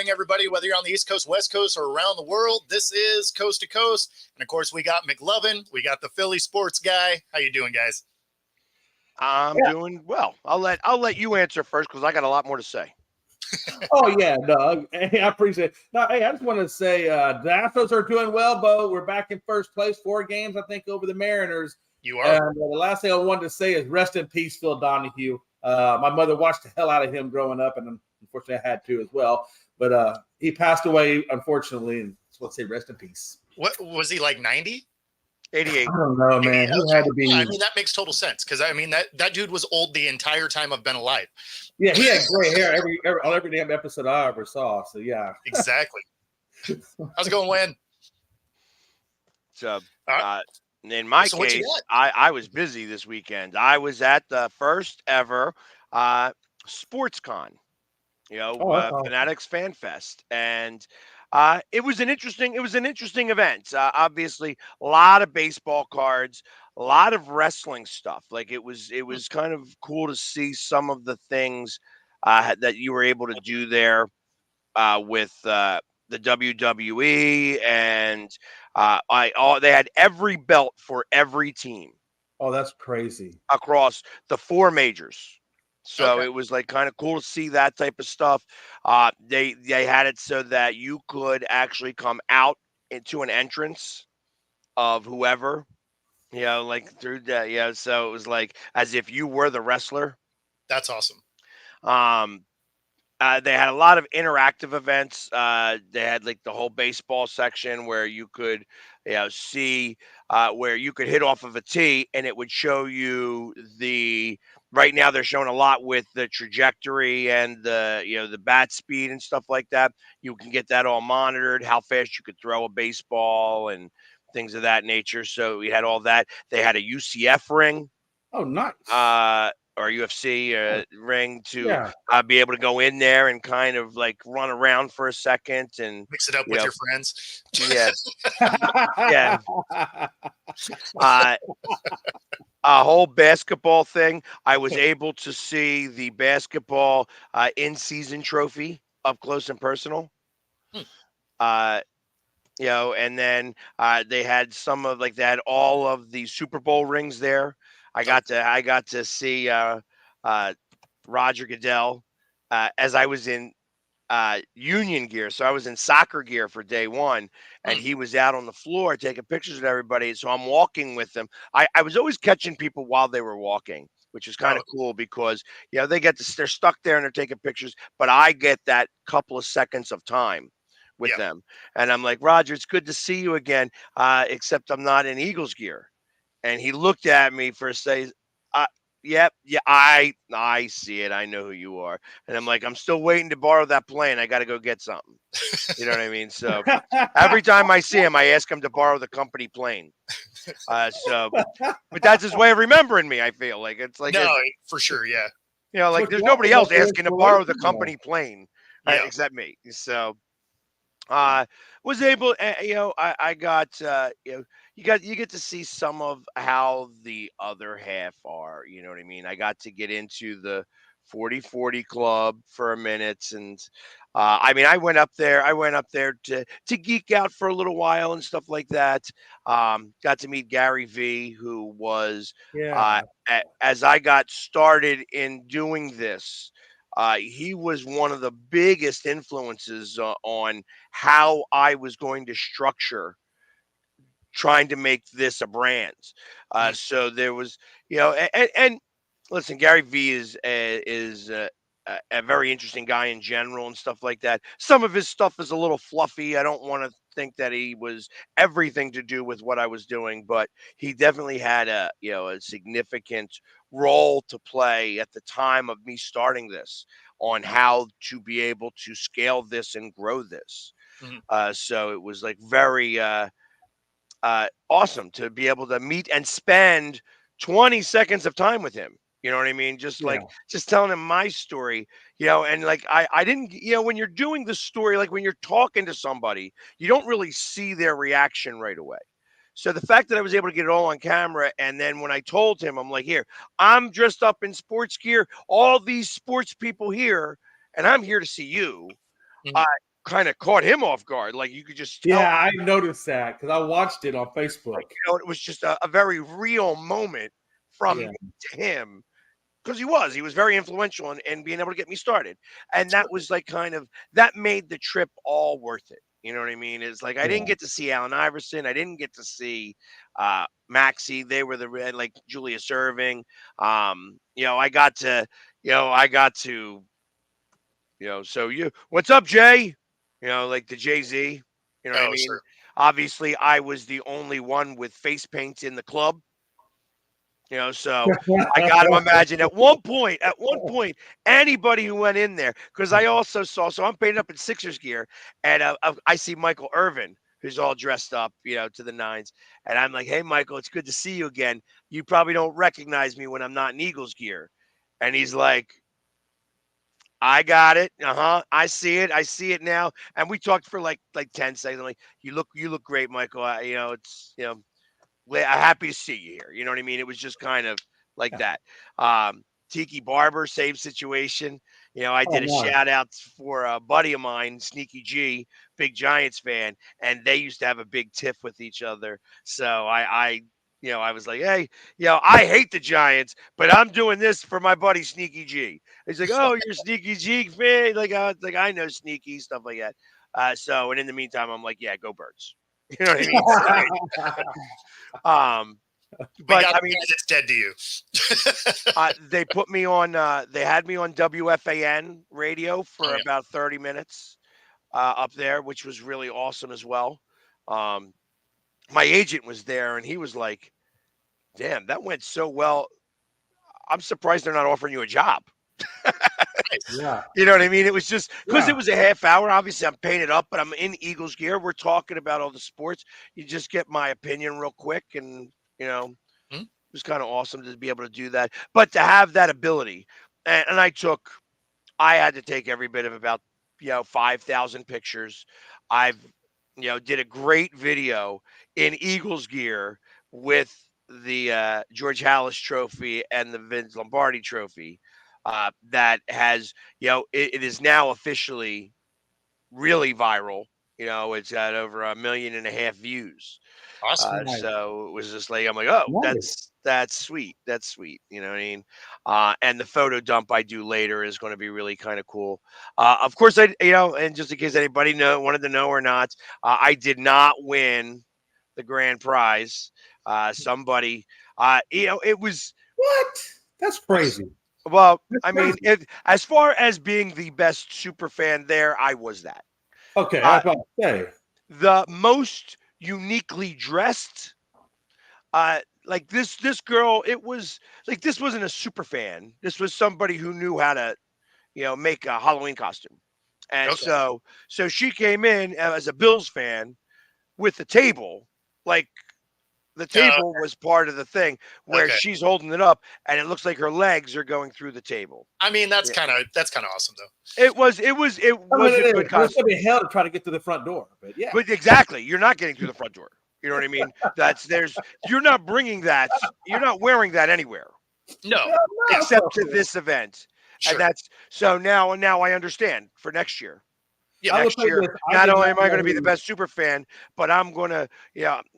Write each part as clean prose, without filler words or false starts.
morning, everybody, whether you're on the East Coast, West Coast, or around the world. This is Coast to Coast. And, of course, we got McLovin. We got the Philly sports guy. How you doing, guys? I'm doing well. I'll let you answer first because I got a lot more to say. Oh yeah, no, hey, I appreciate it. No, hey, I just want to say the Astros are doing well, Bo. We're back in first place, 4 games, I think, over the Mariners. You are. And the last thing I wanted to say is rest in peace, Phil Donahue. My mother watched the hell out of him growing up, and unfortunately, I had to as well. But he passed away, unfortunately, and I just want to say rest in peace. What was he, like 90? 88. I don't know, man. He had to be. Yeah, I mean, that makes total sense because I mean that dude was old the entire time I've been alive. Yeah, he had gray hair on every damn episode I ever saw. So yeah, exactly. How's it going, Wayne? So, in my case, I was busy this weekend. I was at the first ever SportsCon, Fanatics Fan Fest, and it was an interesting event. Obviously, a lot of baseball cards, a lot of wrestling stuff. Like it was kind of cool to see some of the things that you were able to do there with the WWE, and they had every belt for every team. Oh, that's crazy. Across the 4 majors. So it was like kind of cool to see that type of stuff. They had it so that you could actually come out into an entrance of whoever, like through that. So it was like as if you were the wrestler. That's awesome. They had a lot of interactive events. They had like the whole baseball section where you could, see where you could hit off of a tee and it would show you the. Right now they're showing a lot with the trajectory and the bat speed and stuff like that. You can get that all monitored, how fast you could throw a baseball and things of that nature. So we had all that. They had a UCF ring. Oh, nice. Or UFC ring to be able to go in there and kind of like run around for a second and mix it up with your friends. Yeah. Yeah. A whole basketball thing. I was able to see the basketball in-season trophy up close and personal. And then they had they had all of the Super Bowl rings there. I got to see Roger Goodell as I was in union gear. So I was in soccer gear for day one, and he was out on the floor taking pictures with everybody. So I'm walking with them. I was always catching people while they were walking, which is kind of cool because they're stuck there and they're taking pictures, but I get that couple of seconds of time with them. And I'm like, Roger, it's good to see you again, except I'm not in Eagles gear. And he looked at me for a second. Yep. Yeah, I see it. I know who you are. And I'm like, I'm still waiting to borrow that plane. I got to go get something. You know what I mean? So every time I see him, I ask him to borrow the company plane. But that's his way of remembering me. I feel like it's like for sure. Yeah. Like there's nobody else asking to borrow the company plane except me. So was able, I got, you get to see some of how the other half are, you know what I mean? I got to get into the 40-40 club for a minute. And I mean, I went up there to geek out for a little while and stuff like that. Got to meet Gary V, who was, as I got started in doing this, he was one of the biggest influences on how I was going to structure trying to make this a brand. So there was, and listen, Gary V is a very interesting guy in general and stuff like that. Some of his stuff is a little fluffy. I don't want to think that he was everything to do with what I was doing, but he definitely had a significant role to play at the time of me starting this on how to be able to scale this and grow this. So it was like very awesome to be able to meet and spend 20 seconds of time with him. You know what I mean? Just just telling him my story, and like, I didn't, when you're doing the story, like when you're talking to somebody, you don't really see their reaction right away. So the fact that I was able to get it all on camera, and then when I told him, I'm like, here, I'm dressed up in sports gear, all these sports people here, and I'm here to see you. kind of caught him off guard. Like you could just tell. Yeah, I noticed that because I watched it on Facebook. It was just a very real moment from Yeah. me to him because he was very influential in being able to get me started. And that was like that made the trip all worth it. You know what I mean? It's like I didn't get to see Allen Iverson. I didn't get to see Maxie. They were like Julius Erving. I got to, so what's up, Jay? Like the Jay-Z. You know what I mean? Sure. Obviously, I was the only one with face paint in the club. So I got to imagine at one point, anybody who went in there, because I also saw, so I'm painted up in Sixers gear, and I see Michael Irvin, who's all dressed up, to the nines. And I'm like, hey, Michael, it's good to see you again. You probably don't recognize me when I'm not in Eagles gear. And he's like, I got it. I see it. I see it now. And we talked for like 10 seconds. I'm like, you look great, Michael. I'm happy to see you here. You know what I mean? It was just kind of like that. Tiki Barber, same situation. I did a shout out for a buddy of mine, Sneaky G, big Giants fan, and they used to have a big tiff with each other. So I was like, hey, I hate the Giants, but I'm doing this for my buddy Sneaky G. He's like, oh, you're Sneaky G fan? Like I know Sneaky, stuff like that. And in the meantime, I'm like, yeah, go Birds. You know what I mean? But I mean, it's dead to you. They put me on. They had me on WFAN radio for about 30 minutes up there, which was really awesome as well. My agent was there, and he was like, "Damn, that went so well. I'm surprised they're not offering you a job." Yeah. You know what I mean? It was just because it was a half hour. Obviously, I'm painted up, but I'm in Eagles gear. We're talking about all the sports. You just get my opinion real quick, and it was kind of awesome to be able to do that. But to have that ability, and I had to take every bit of about 5,000 pictures. I've did a great video in Eagles gear with the George Halas Trophy and the Vince Lombardi Trophy. That has, it is now officially really viral. It's got over 1.5 million views. Awesome. So it was just like, I'm like, oh, that's sweet. That's sweet. You know what I mean? And the photo dump I do later is going to be really kind of cool. Of course, and just in case anybody wanted to know or not, I did not win the grand prize. Somebody, it was what? That's crazy. Well, I mean, as far as being the best super fan there, I was that. Okay, I was about to say. The most uniquely dressed, like this girl, it was like this wasn't a super fan. This was somebody who knew how to, make a Halloween costume. And so she came in as a Bills fan with the table, like the table was part of the thing where she's holding it up and it looks like her legs are going through the table. I mean, that's kind of awesome though. It was a good costume. It's gonna be hell to try to get to the front door, but yeah. But exactly, you're not getting through the front door. You know what I mean? You're not bringing that. You're not wearing that anywhere. No, except to this event. Sure. And that's so now I understand for next year. Yeah, next year, not only am I going to be the best super fan, but I'm going to,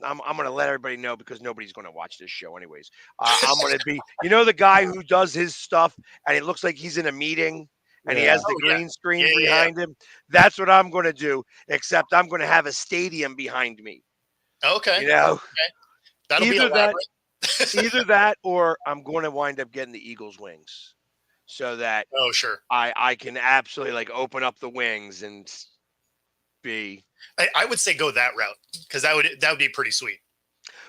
I'm going to let everybody know because nobody's going to watch this show anyways. I'm going to be, the guy who does his stuff and it looks like he's in a meeting and he has the green screen behind him. That's what I'm going to do, except I'm going to have a stadium behind me. Okay. That'll be elaborate. Either that or I'm going to wind up getting the Eagles wings. So that I can absolutely like open up the wings and be. I would say go that route because that would be pretty sweet.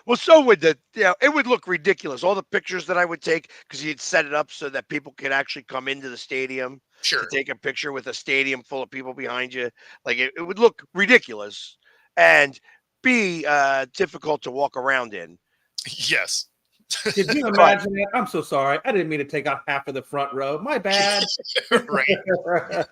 Well, so would it would look ridiculous. All the pictures that I would take because you'd set it up so that people could actually come into the stadium to take a picture with a stadium full of people behind you. Like it would look ridiculous and be difficult to walk around in. Yes. Did you imagine that? I'm so sorry. I didn't mean to take out half of the front row. My bad. Right.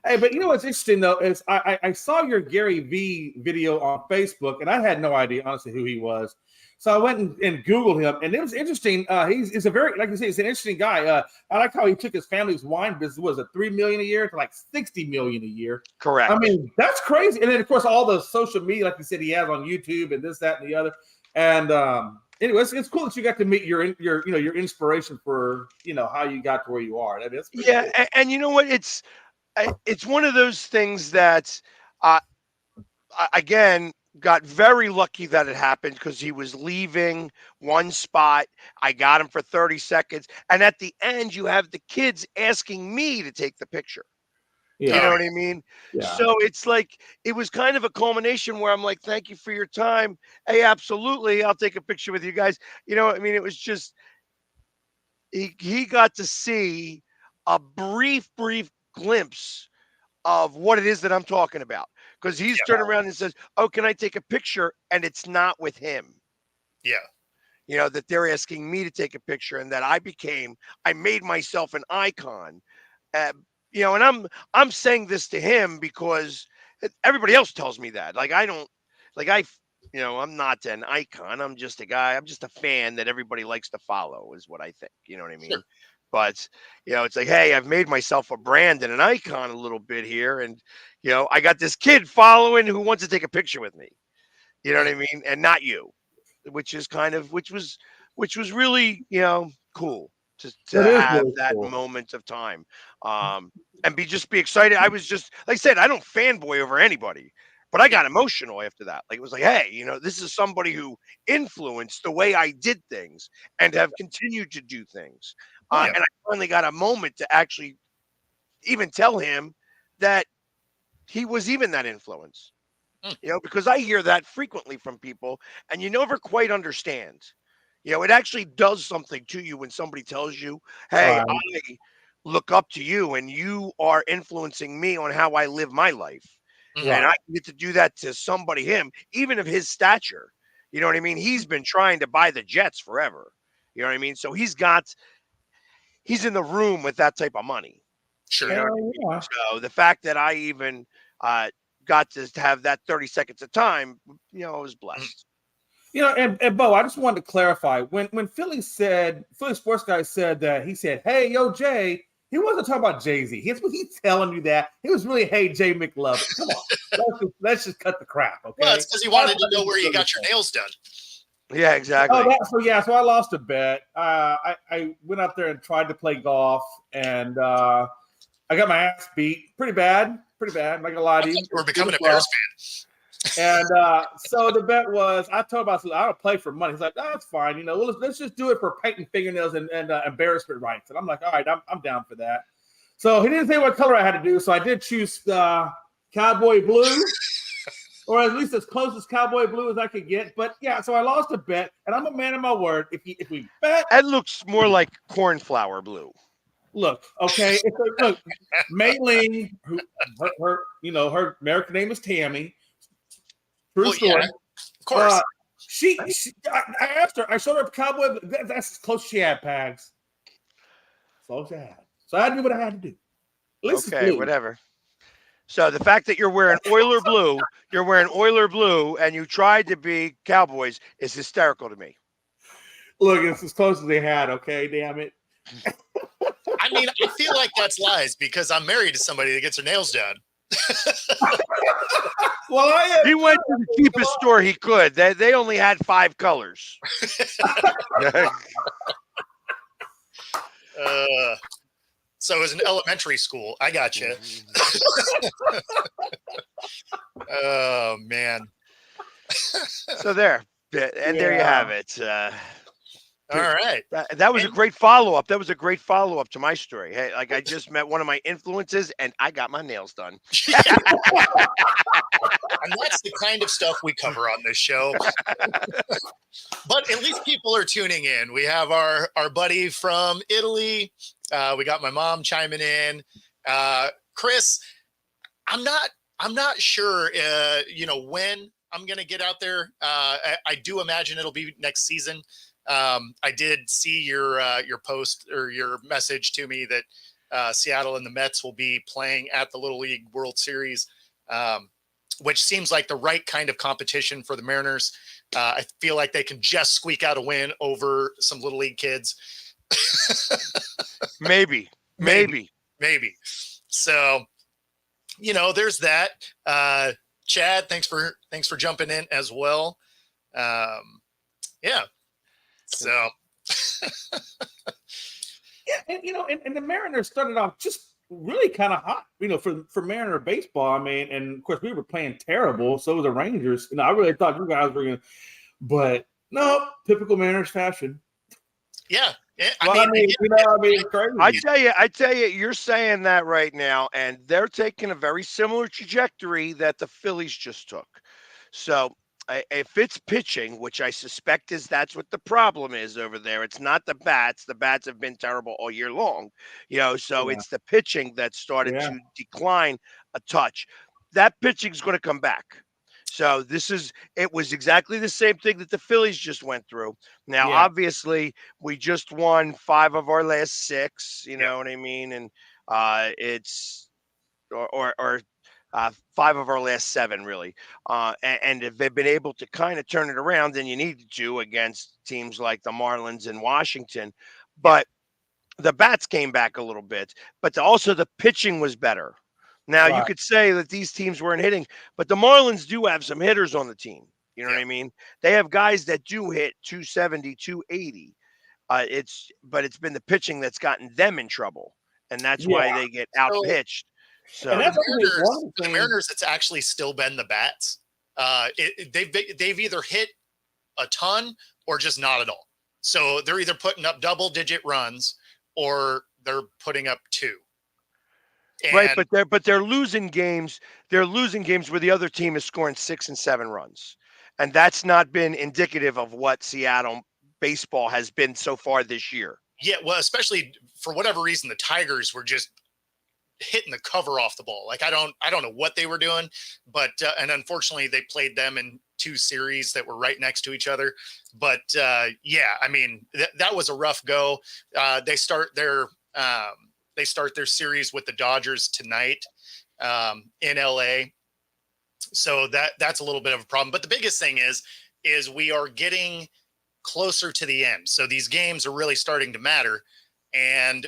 Hey, but what's interesting though is I saw your Gary V video on Facebook, and I had no idea honestly who he was. So I went and Googled him, and it was interesting. He's a very, like you say, he's an interesting guy. I like how he took his family's wine business, was it $3 million a year to like $60 million a year. Correct. I mean, that's crazy. And then of course all the social media, like you said, he has on YouTube and this, that, and the other. And anyways, it's cool that you got to meet your inspiration for how you got to where you are. That is Yeah, cool. and you know what? It's one of those things that again, got very lucky that it happened because he was leaving one spot. I got him for 30 seconds. And at the end, you have the kids asking me to take the picture. Yeah. You know what I mean? Yeah. So it's like, it was kind of a culmination where I'm like, thank you for your time. Hey, absolutely. I'll take a picture with you guys. You know, I mean, it was just, he got to see a brief glimpse of what it is that I'm talking about. Because he's turned around and says, "Oh, can I take a picture?" And it's not with him. Yeah. You know, that they're asking me to take a picture, and that I made myself an icon. You know, and I'm saying this to him because everybody else tells me that. Like I don't, like I'm not an icon. I'm just a guy. I'm just a fan that everybody likes to follow, is what I think. You know what I mean? Sure. But it's like, hey, I've made myself a brand and an icon a little bit here, and I got this kid following who wants to take a picture with me. You know what I mean? And not you, which was really cool to That is have really that cool. moment of time, and be excited. I was just, like I said, I don't fanboy over anybody. But I got emotional after that. Like, it was like, hey, this is somebody who influenced the way I did things and have continued to do things. Yeah. And I finally got a moment to actually even tell him that he was even that influence. Because I hear that frequently from people, and you never quite understand. It actually does something to you when somebody tells you, hey, Right. I look up to you and you are influencing me on how I live my life. Mhm. And I get to do that to somebody, him, even of his stature. You know what I mean? He's been trying to buy the Jets forever. You know what I mean? So he's in the room with that type of money. Sure. You know what I mean? Yeah. So the fact that I even got to have that 30 seconds of time, I was blessed. And Bo, I just wanted to clarify when Philly Sports Guy said that, he said, "Hey, yo, Jay." He wasn't talking about Jay-Z. He's telling you that. He was really, "Hey, Jay McLovin." Come on, let's just cut the crap, okay? Well, it's because he wanted to know where you got your nails done. Yeah, exactly. So I lost a bet. I went out there and tried to play golf, and I got my ass beat pretty bad. I'm not gonna lie to you. We're becoming a Bears fan. And so the bet was, I told him, I don't play for money. He's like, "That's fine. Let's just do it for painting fingernails and embarrassment rights." And I'm like, "All right, I'm down for that." So he didn't say what color I had to do, so I did choose cowboy blue, or at least as close as cowboy blue as I could get. But yeah, so I lost a bet, and I'm a man of my word. If we bet, That looks more like cornflower blue. look, okay. Look, Mei Ling, her American name is Tammy. True story. Yeah, of course. I asked her. I showed her a cowboy. That's as close as she had, Pags. Close as I had. So I do what I had to do. At least it's Okay, blue. whatever. So the fact that you're wearing Oiler blue, and you tried to be Cowboys is hysterical to me. Look, it's as close as they had. Okay, damn it. I mean, I feel like that's lies because I'm married to somebody that gets her nails done. Well, He went to the cheapest store he could. They only had 5 colors. So it was an elementary school. I got you. Oh man. So there, and there you have it. All right. That was a great follow-up. That was a great follow-up to my story. Hey, like, I just met one of my influences, and I got my nails done. And that's the kind of stuff we cover on this show. But at least people are tuning in. We have our buddy from Italy. We got my mom chiming in. Chris, I'm not sure when I'm gonna get out there. I do imagine it'll be next season. I did see your post or your message to me that Seattle and the Mets will be playing at the Little League World Series. which seems like the right kind of competition for the Mariners. I feel like they can just squeak out a win over some little league kids. Maybe. So, there's that. Chad, thanks for jumping in as well. Yeah. So. Yeah, and the Mariners started off just really kind of hot, for Mariner baseball. I mean, and of course we were playing terrible. So was the Rangers. I really thought you guys were gonna, but no, typical Mariners fashion. Yeah. I mean, crazy. I tell you, you're saying that right now, and they're taking a very similar trajectory that the Phillies just took. So if it's pitching, which I suspect that's what the problem is over there, it's not the bats. The bats have been terrible all year long, so it's the pitching that started to decline a touch. That pitching is going to come back. So it was exactly the same thing that the Phillies just went through. Now, obviously, we just won 5 of our last 6, you know what I mean? And it's, or 5 of our last 7, really. And if they've been able to kind of turn it around, then you needed to against teams like the Marlins and Washington. But the bats came back a little bit, but also the pitching was better. Now, you could say that these teams weren't hitting, but the Marlins do have some hitters on the team. You know what I mean? They have guys that do hit 270, 280. But it's been the pitching that's gotten them in trouble, and that's why they get outpitched. So the Mariners, it's actually still been the bats. They've either hit a ton or just not at all. So they're either putting up double-digit runs or they're putting up 2. Right, but they're losing games. They're losing games where the other team is scoring 6 and 7 runs, and that's not been indicative of what Seattle baseball has been so far this year. Yeah, well, especially for whatever reason, the Tigers were just hitting the cover off the ball. Like I don't know what they were doing, but and unfortunately they played them in 2 series that were right next to each other. But yeah, I mean that was a rough go. They start their series with the Dodgers tonight in LA. So that's a little bit of a problem. But the biggest thing is we are getting closer to the end. So these games are really starting to matter. And,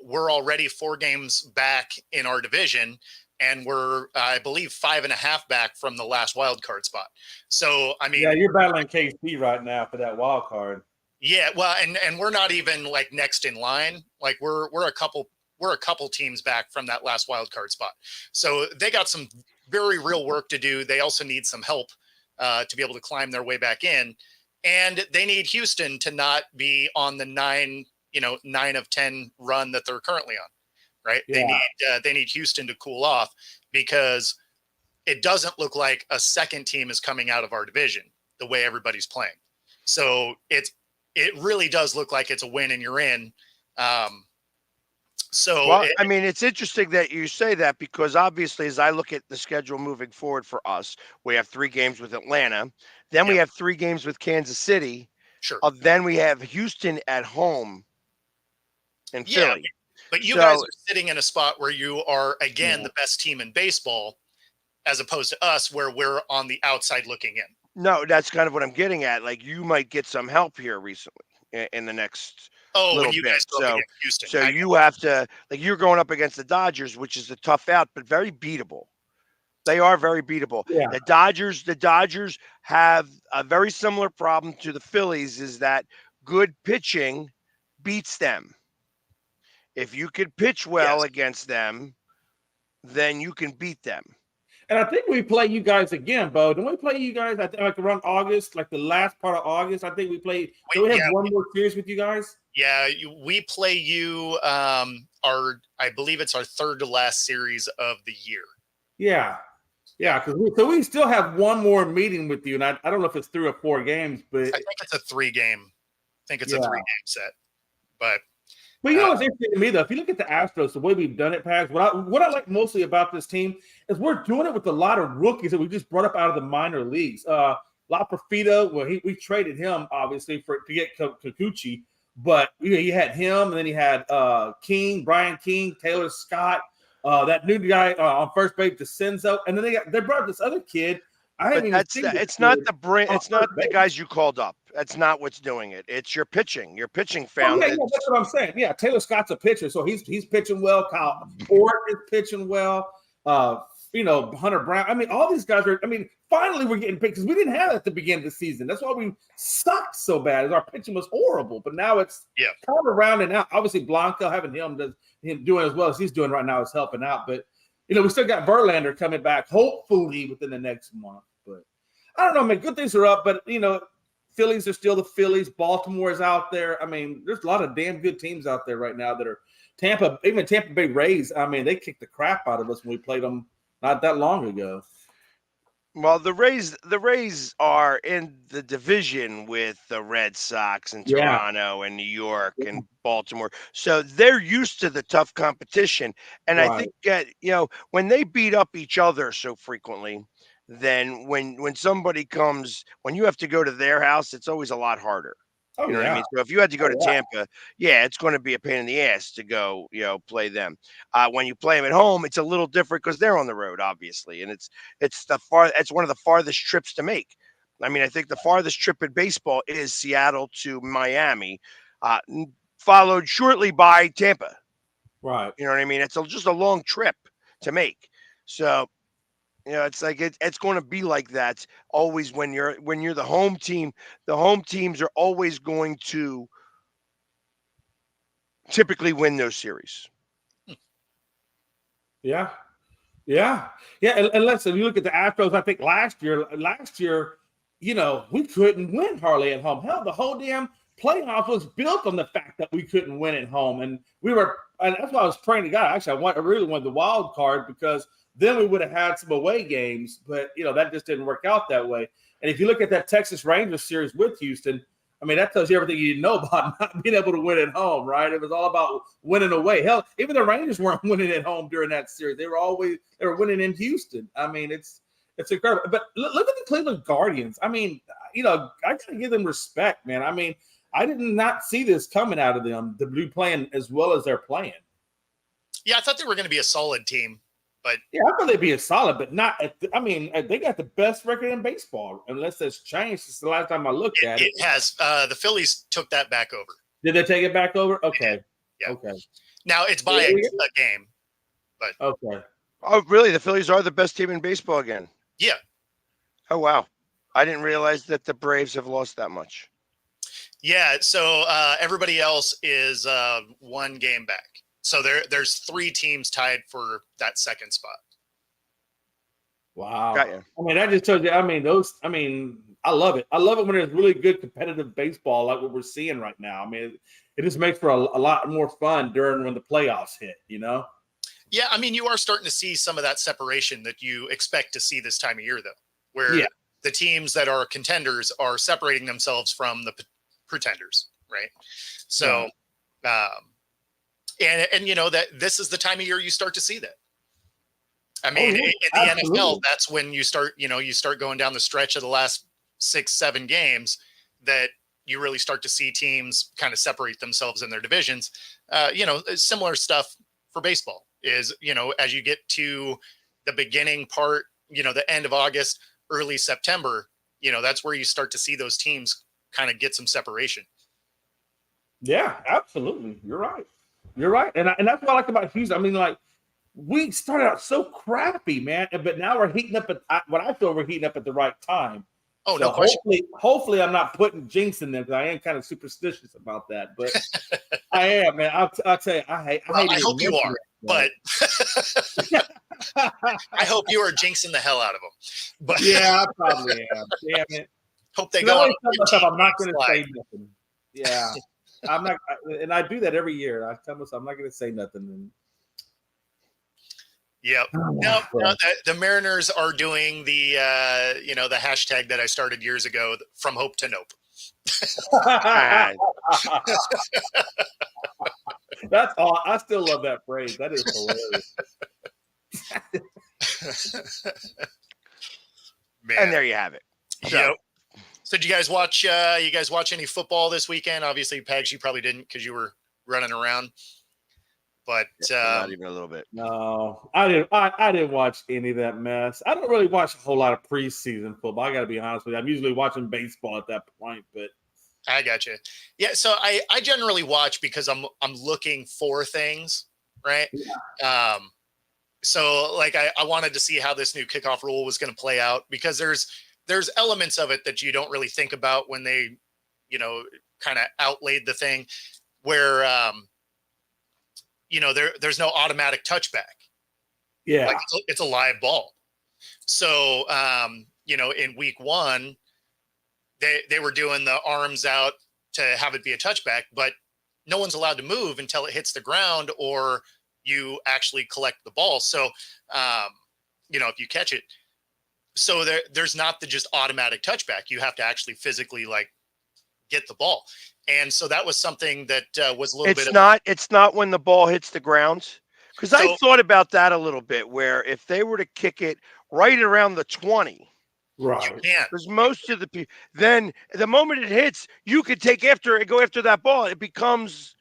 we're already 4 games back in our division. And we're, I believe, 5.5 back from the last wild card spot. So, I mean. Yeah, you're battling KC right now for that wild card. Yeah, well, and we're not even like next in line. Like we're a couple teams back from that last wild card spot. So they got some very real work to do. They also need some help to be able to climb their way back in, and they need Houston to not be on the 9 of 10 run that they're currently on. Right? Yeah. They need Houston to cool off because it doesn't look like a second team is coming out of our division the way everybody's playing. So it really does look like it's a win and you're in. It's interesting that you say that because obviously, as I look at the schedule moving forward for us, we have 3 games with Atlanta. Then we have 3 games with Kansas City. Sure. Then we have Houston at home and Philly. But you guys are sitting in a spot where you are, again, the best team in baseball, as opposed to us where we're on the outside looking in. No, that's kind of what I'm getting at. Like you might get some help here recently in the next little bit. So you have to, like you're going up against the Dodgers, which is a tough out, but very beatable. They are very beatable. Yeah. The Dodgers have a very similar problem to the Phillies is that good pitching beats them. If you could pitch well against them, then you can beat them. And I think we play you guys again, Bo. Don't we play you guys like around August, like the last part of August? I think we played. Do we have one more series with you guys? Yeah, we play you. I believe it's our 3rd to last series of the year. Yeah, because we still have one more meeting with you, and I don't know if it's 3 or 4 games, but I think it's a 3-game. I think it's a 3-game set, But you know what's interesting to me, though? If you look at the Astros, the way we've done it, Pags, what I like mostly about this team is we're doing it with a lot of rookies that we just brought up out of the minor leagues. La Profita, well, we traded him, obviously, to get Kikuchi, but you had him, and then you had King, Brian King, Taylor Scott. That new guy on first base, DeCenzo, and then they brought this other kid. I haven't even seen this It's not kid the brain. on It's not first the base. guys you called up. That's not what's doing it. It's your pitching. Your pitching Oh, found yeah, it. that's what I'm saying. Yeah, Taylor Scott's a pitcher, so he's pitching well. Kyle Ford is pitching well. Hunter Brown. I mean, all these guys are. I mean, finally we're getting picked because we didn't have that at the beginning of the season. That's why we sucked so bad. Is our pitching was horrible, but now it's kind of rounding out. Obviously, Blanco having him doing as well as he's doing right now is helping out. But we still got Verlander coming back, hopefully within the next month. But I don't know, man. Good things are up, but Phillies are still the Phillies. Baltimore is out there. I mean, there's a lot of damn good teams out there right now that are Tampa Bay Rays. I mean, they kicked the crap out of us when we played them not that long ago. Well, the Rays are in the division with the Red Sox and Toronto and New York and Baltimore. So they're used to the tough competition. And I think when they beat up each other so frequently, then when somebody comes, when you have to go to their house, it's always a lot harder. Oh, you know what I mean? So if you had to go to Tampa, it's going to be a pain in the ass to go, play them. When you play them at home, it's a little different because they're on the road, obviously, and it's one of the farthest trips to make. I mean, I think the farthest trip in baseball is Seattle to Miami, followed shortly by Tampa. Right. You know what I mean? It's just a long trip to make. So. It's like it's going to be like that always when you're the home team. The home teams are always going to typically win those series. Yeah. And listen, you look at the Astros. I think last year, we couldn't win hardly at home. Hell, the whole damn playoff was built on the fact that we couldn't win at home, and that's why I was praying to God. Actually, I really wanted the wild card because then we would have had some away games, but that just didn't work out that way. And if you look at that Texas Rangers series with Houston, I mean, that tells you everything you know about not being able to win at home, right? It was all about winning away. Hell, even the Rangers weren't winning at home during that series. They were winning in Houston. I mean, it's incredible. But look at the Cleveland Guardians. I mean, I got to give them respect, man. I mean, I did not see this coming out of them, the blue playing as well as they're playing. Yeah, I thought they were going to be a solid team. But I thought they'd be a solid, but not. They got the best record in baseball, unless it's changed since the last time I looked at it. It has. The Phillies took that back over. Did they take it back over? Okay. Yeah. Okay. Now it's by a game, but okay. Oh, really? The Phillies are the best team in baseball again? Yeah. Oh, wow! I didn't realize that the Braves have lost that much. Yeah. So everybody else is one game back. So there's 3 teams tied for that second spot. Wow. Got you. I mean, that just tells you, I love it. I love it when there's really good competitive baseball like what we're seeing right now. I mean, it just makes for a lot more fun when the playoffs hit, Yeah, I mean, you are starting to see some of that separation that you expect to see this time of year, though, where the teams that are contenders are separating themselves from the pretenders, right? So, And that this is the time of year you start to see that. I mean, in the NFL, that's when you start going down the stretch of the last 6-7 games that you really start to see teams kind of separate themselves in their divisions. Similar stuff for baseball is, as you get to the beginning part, the end of August, early September, that's where you start to see those teams kind of get some separation. Yeah, absolutely. You're right. And that's what I like about Houston. I mean, like, we started out so crappy, man, but now we're heating up what I feel we're heating up at the right time. Oh, so no question. Hopefully I'm not putting jinx in there because I am kind of superstitious about that. But I am, man. I'll tell you, I hope you are, but I hope you are jinxing the hell out of them. But yeah, I probably am. Damn it. Hope they go. I'm not going to say nothing. Yeah. I'm not, and I do that every year. I tell myself I'm not going to say nothing. Yep. No, the Mariners are doing the the hashtag that I started years ago, from hope to nope. That's all. I still love that phrase. That is hilarious. Man. And there you have it. Yep. So did you guys watch any football this weekend? Obviously, Pags, you probably didn't because you were running around. But not even a little bit. No, I didn't watch any of that mess. I don't really watch a whole lot of preseason football. I got to be honest with you. I'm usually watching baseball at that point, but I got you. Yeah, so I generally watch because I'm looking for things, right? Yeah. So like I wanted to see how this new kickoff rule was going to play out, because there's elements of it that you don't really think about when they, kind of outlaid the thing, where there's no automatic touchback. Yeah. Like it's a live ball. So in week 1, they were doing the arms out to have it be a touchback, but no one's allowed to move until it hits the ground or you actually collect the ball. So, if you catch it, so there's not the just automatic touchback. You have to actually physically get the ball. And so that was something that was a little bit. It's not when the ball hits the ground. Because I thought about that a little bit, where if they were to kick it right around the 20, right? Because most of the people, then the moment it hits, you could go after that ball. It becomes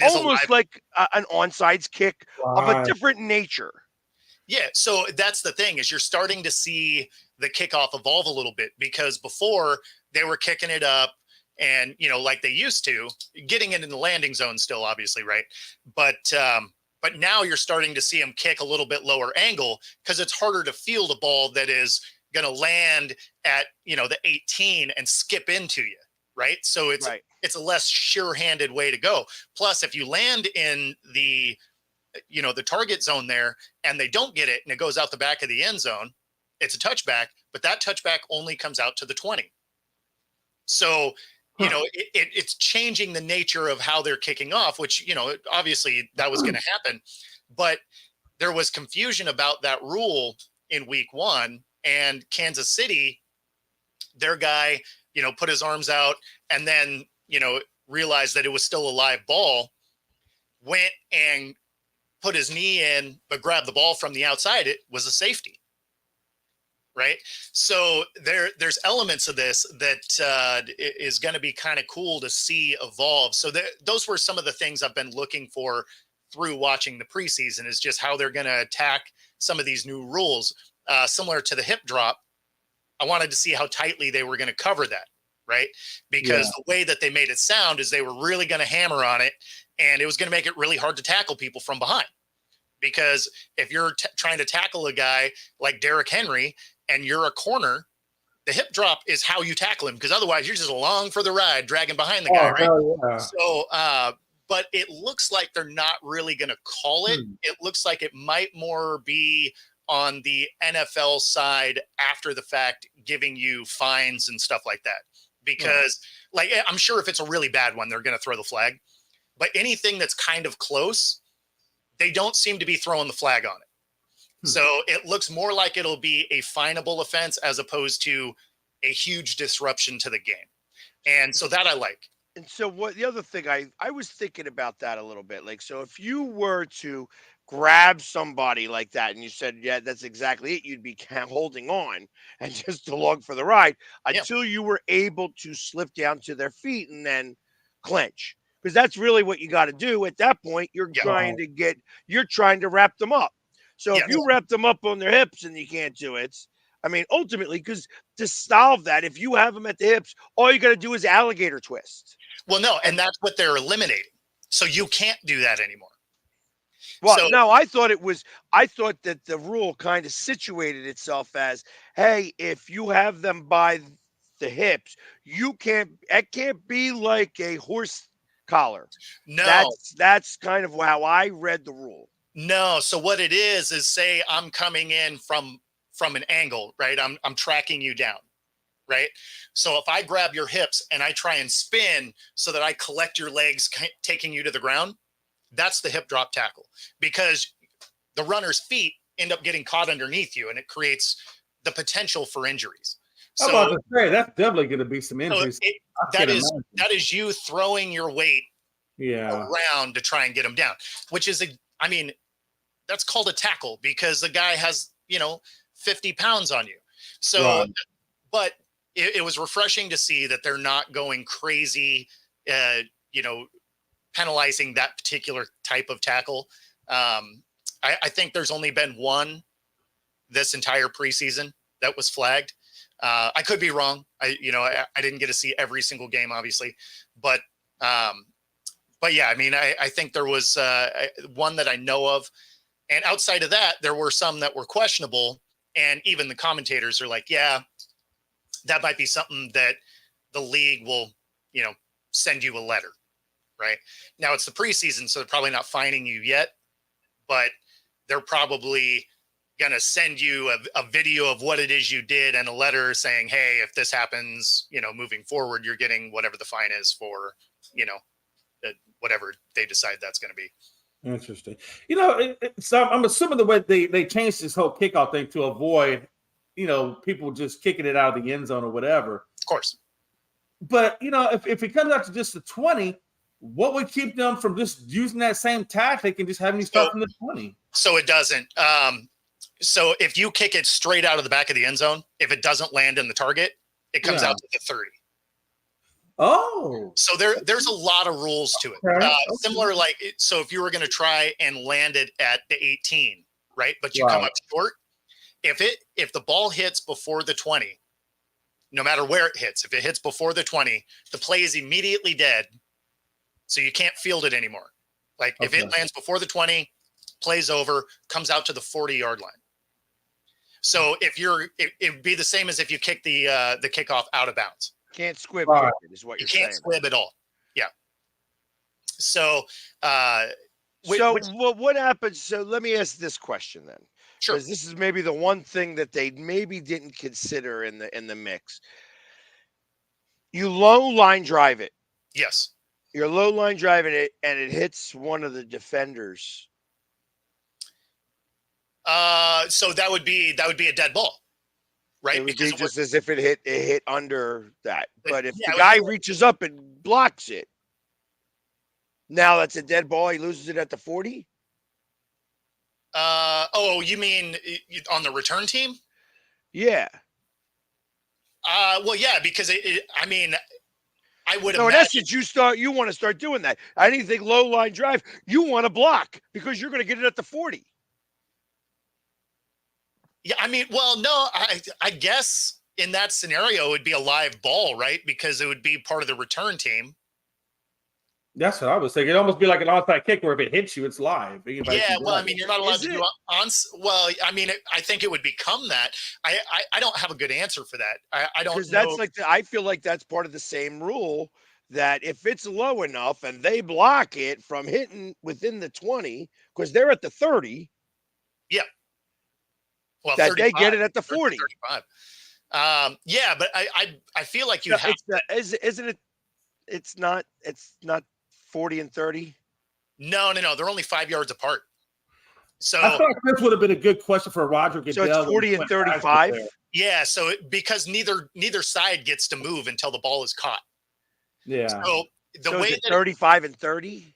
almost like an onside kick of a different nature. Yeah, so that's the thing, is you're starting to see the kickoff evolve a little bit, because before they were kicking it up and, like they used to, getting it in the landing zone still, obviously, right? But now you're starting to see them kick a little bit lower angle, because it's harder to field a ball that is going to land at, the 18 and skip into you, right? So it's a less sure-handed way to go. Plus, if you land in the target zone there and they don't get it and it goes out the back of the end zone, it's a touchback, but that touchback only comes out to the 20. So, it's changing the nature of how they're kicking off, which, obviously that was going to happen, but there was confusion about that rule in week 1, and Kansas City, their guy, put his arms out and then, realized that it was still a live ball, went and put his knee in, but grabbed the ball from the outside. It was a safety. Right. So there's elements of this that is going to be kind of cool to see evolve. So those were some of the things I've been looking for through watching the preseason, is just how they're going to attack some of these new rules, similar to the hip drop. I wanted to see how tightly they were going to cover that. Right. Because the way that they made it sound is they were really going to hammer on it, and it was going to make it really hard to tackle people from behind. Because if you're trying to tackle a guy like Derrick Henry and you're a corner, the hip drop is how you tackle him, because otherwise you're just along for the ride, dragging behind the guy, right? Yeah. So, but it looks like they're not really going to call it. It looks like it might more be on the NFL side after the fact, giving you fines and stuff like that. Because, I'm sure if it's a really bad one, they're going to throw the flag. But anything that's kind of close, they don't seem to be throwing the flag on it. So it looks more like it'll be a finable offense as opposed to a huge disruption to the game. And so that I like. And so the other thing, I was thinking about that a little bit. So if you were to grab somebody like that and you said, yeah, that's exactly it, you'd be holding on and just along for the ride until you were able to slip down to their feet and then clinch. Because that's really what you got to do at that point. You're trying to wrap them up. So if you wrap them up on their hips and you can't do it, ultimately, because to solve that, if you have them at the hips, all you got to do is alligator twist. Well, no, and that's what they're eliminating. So you can't do that anymore. Well, no, I thought that the rule kind of situated itself as, hey, if you have them by the hips, it can't be like a horse collar. No, that's kind of how I read the rule. No, so what it is say I'm coming in from an angle, right? I'm tracking you down, right? So if I grab your hips and I try and spin so that I collect your legs, taking you to the ground, that's the hip drop tackle, because the runner's feet end up getting caught underneath you, and it creates the potential for injuries. So, I'm about to say, that's definitely going to be some injuries. So that is you throwing your weight around to try and get them down, which is that's called a tackle, because the guy has, 50 pounds on you. So, but it was refreshing to see that they're not going crazy, penalizing that particular type of tackle. I think there's only been one this entire preseason that was flagged. I could be wrong. I didn't get to see every single game, obviously, but yeah, I mean, I think there was one that I know of, and outside of that, there were some that were questionable, and even the commentators are like, yeah, that might be something that the league will, send you a letter, right? Now it's the preseason, so they're probably not fining you yet, but they're probably going to send you a video of what it is you did and a letter saying, hey, if this happens, moving forward, you're getting whatever the fine is for, whatever they decide that's going to be. Interesting. So I'm assuming the way they changed this whole kickoff thing to avoid, people just kicking it out of the end zone or whatever. Of course. But, if it comes out to just the 20, what would keep them from just using that same tactic and just having you start from the 20? So it doesn't. So if you kick it straight out of the back of the end zone, if it doesn't land in the target, it comes out to the 30. Oh. So there's a lot of rules to it. Okay. Similar, so if you were going to try and land it at the 18, right? But you come up short. If the ball hits before the 20, no matter where it hits, if it hits before the 20, the play is immediately dead. So you can't field it anymore. If it lands before the 20, plays over, comes out to the 40-yard line. So it would be the same as if you kick the kickoff out of bounds. Can't squib it is what you're saying. You can't squib at all. Yeah. So what happens? So let me ask this question then. Sure. Because this is maybe the one thing that they maybe didn't consider in the mix. You low line drive it. Yes. You're low line driving it, and it hits one of the defenders. So that would be a dead ball, right? It would because be just as if it hit under that. But if yeah, the guy reaches up and blocks it, now that's a dead ball. He loses it at the 40. You mean on the return team? Yeah. Well, yeah, because I mean, I would. No, in essence, you want to start doing that. Anything low line drive, you want to block because you're going to get it at the 40. Yeah, I mean, well, no, I guess in that scenario, it would be a live ball, right? Because it would be part of the return team. That's what I was thinking. It'd almost be like an onside kick where if it hits you, it's live. Yeah, well, I mean, you're not allowed to do on. Well, I mean, I think it would become that. I don't have a good answer for that. I don't know. Because I feel like that's part of the same rule that if it's low enough and they block it from hitting within the 20, because they're at the 30. Yeah. Well, that they get it at the 40. 35. Yeah, but I feel like you have. Isn't it? It's not 40 and 30. No. They're only 5 yards apart. So I thought this would have been a good question for Roger Goodell. So it's 40 and 35. Yeah. So because neither side gets to move until the ball is caught. Yeah. So way it's 35 and 30.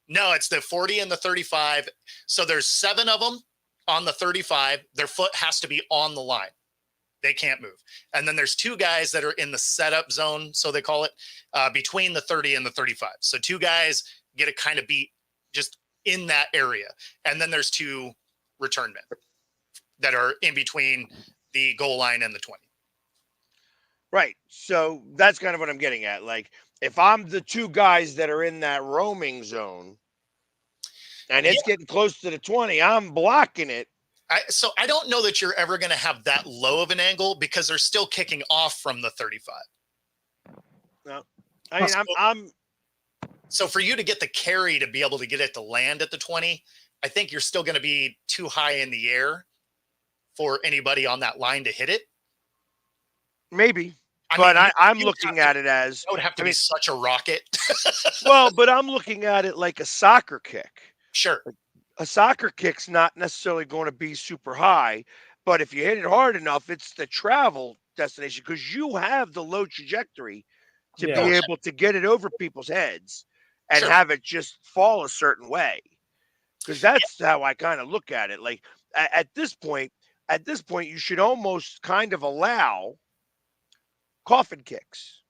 No, it's the 40 and the 35. So there's 7 of them on the 35. Their foot has to be on the line. They can't move. And then there's 2 guys that are in the setup zone, so they call it, between the 30 and the 35. So 2 guys get a kind of beat just in that area. And then there's 2 return men that are in between the goal line and the 20. Right. So that's kind of what I'm getting at. Like, if I'm the 2 guys that are in that roaming zone and it's getting close to the 20, I'm blocking it. So I don't know that you're ever going to have that low of an angle because they're still kicking off from the 35. No, I mean, So for you to get the carry to be able to get it to land at the 20, I think you're still going to be too high in the air for anybody on that line to hit it. Maybe. I'm looking at it as it would have to be such a rocket. Well, but I'm looking at it like a soccer kick. Sure. A soccer kick's not necessarily going to be super high, but if you hit it hard enough, it's the travel destination because you have the low trajectory to be able to get it over people's heads and have it just fall a certain way. Because that's how I kind of look at it. Like at this point, you should almost kind of allow coffin kicks.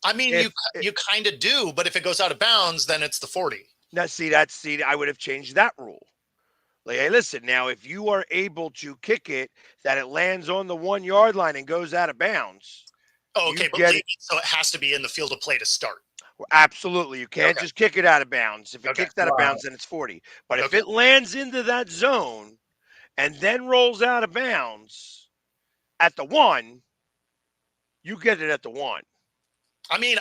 I mean, you kind of do, but if it goes out of bounds, then it's the 40. Now, I would have changed that rule. Like, hey, listen, now if you are able to kick it that it lands on the 1 yard line and goes out of bounds, Oh, you okay, but get it. so it has to be in the field of play to start. Absolutely. You can't Okay. just kick it out of bounds. If it Okay. kicks out of Right. bounds, then it's 40. But if Okay. it lands into that zone and then rolls out of bounds at the 1, you get it at the 1. I mean,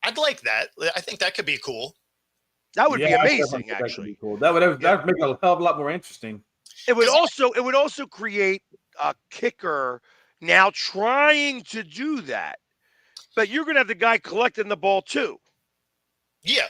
I'd like that. I think that could be cool. That would be I definitely amazing, think that could actually. be cool. That would make it a hell of a lot more interesting. It would also create a kicker now trying to do that. But you're going to have the guy collecting the ball too. Yeah.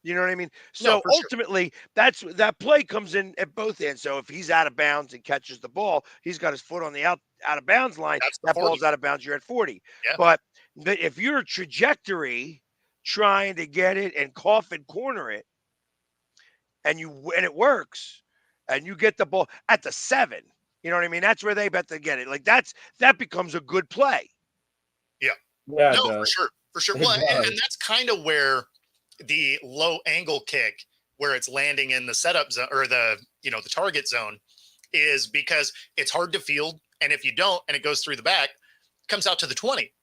You know what I mean? No, So for sure. ultimately, that play comes in at both ends. So if he's out of bounds and catches the ball, he's got his foot on the out of bounds line. That's the That 40. ball's out of bounds. You're at 40. Yeah. But if you're trajectory trying to get it and cough and corner it, and it works, and you get the ball at the 7, you know what I mean? That's where they bet to get it. Like that becomes a good play. Yeah. Yeah, No, for sure. For sure. It Well, and does. that's kind of where the low angle kick, where it's landing in the setup zone or the target zone, is because it's hard to field. And if you don't, and it goes through the back, it comes out to the 20.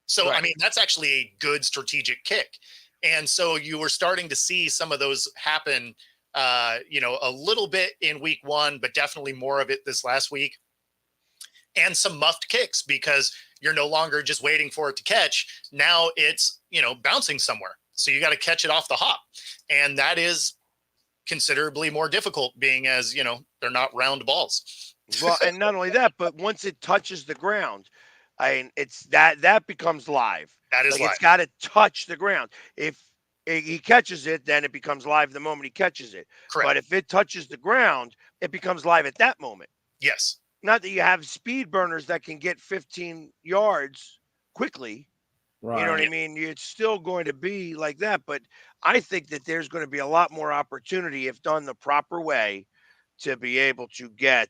So, Right. I mean, that's actually a good strategic kick. And so you were starting to see some of those happen, a little bit in week 1, but definitely more of it this last week. And some muffed kicks because you're no longer just waiting for it to catch. Now it's, bouncing somewhere. So you got to catch it off the hop. And that is considerably more difficult being as, they're not round balls. Well, and not only that, but once it touches the ground, it's that becomes live. That is Like live. it's got to touch the ground. If he catches it, then it becomes live the moment he catches it. Correct. But if it touches the ground, it becomes live at that moment. Yes. Not that you have speed burners that can get 15 yards quickly. Right. You know what I mean? It's still going to be like that. But I think that there's going to be a lot more opportunity if done the proper way to be able to get.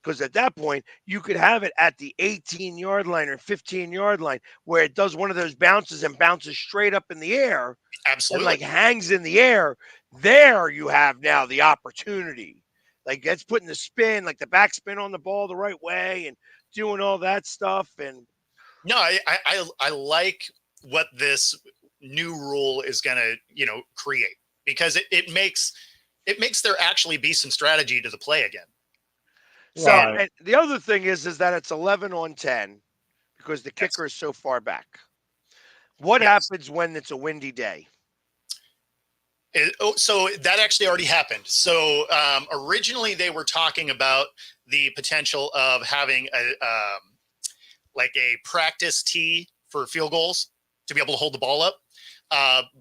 Because at that point, you could have it at the 18-yard line or 15-yard line where it does one of those bounces and bounces straight up in the air and Absolutely. like hangs in the air. There you have now the opportunity. Like that's putting the spin, like the backspin on the ball the right way and doing all that stuff. And no, I like what this new rule is going to, create, because it makes there actually be some strategy to the play again. So Right. and the other thing is that it's 11 on 10 because the Yes. kicker is so far back. What Yes. happens when it's a windy day? So that actually already happened. So originally they were talking about the potential of having like a practice tee for field goals to be able to hold the ball up.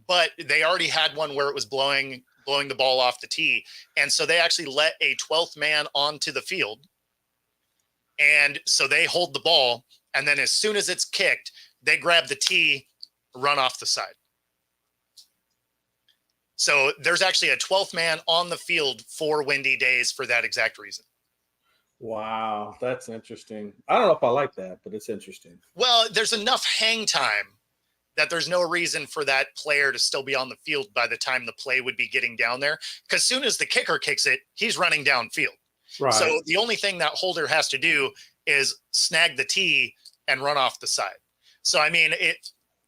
But they already had one where it was blowing the ball off the tee. And so they actually let a 12th man onto the field. And so they hold the ball. And then as soon as it's kicked, they grab the tee, run off the side. So there's actually a 12th man on the field for windy days for that exact reason. Wow, that's interesting. I don't know if I like that, but it's interesting. Well, there's enough hang time that there's no reason for that player to still be on the field by the time the play would be getting down there. Because soon as the kicker kicks it, he's running downfield. Right. So the only thing that holder has to do is snag the tee and run off the side. So, I mean,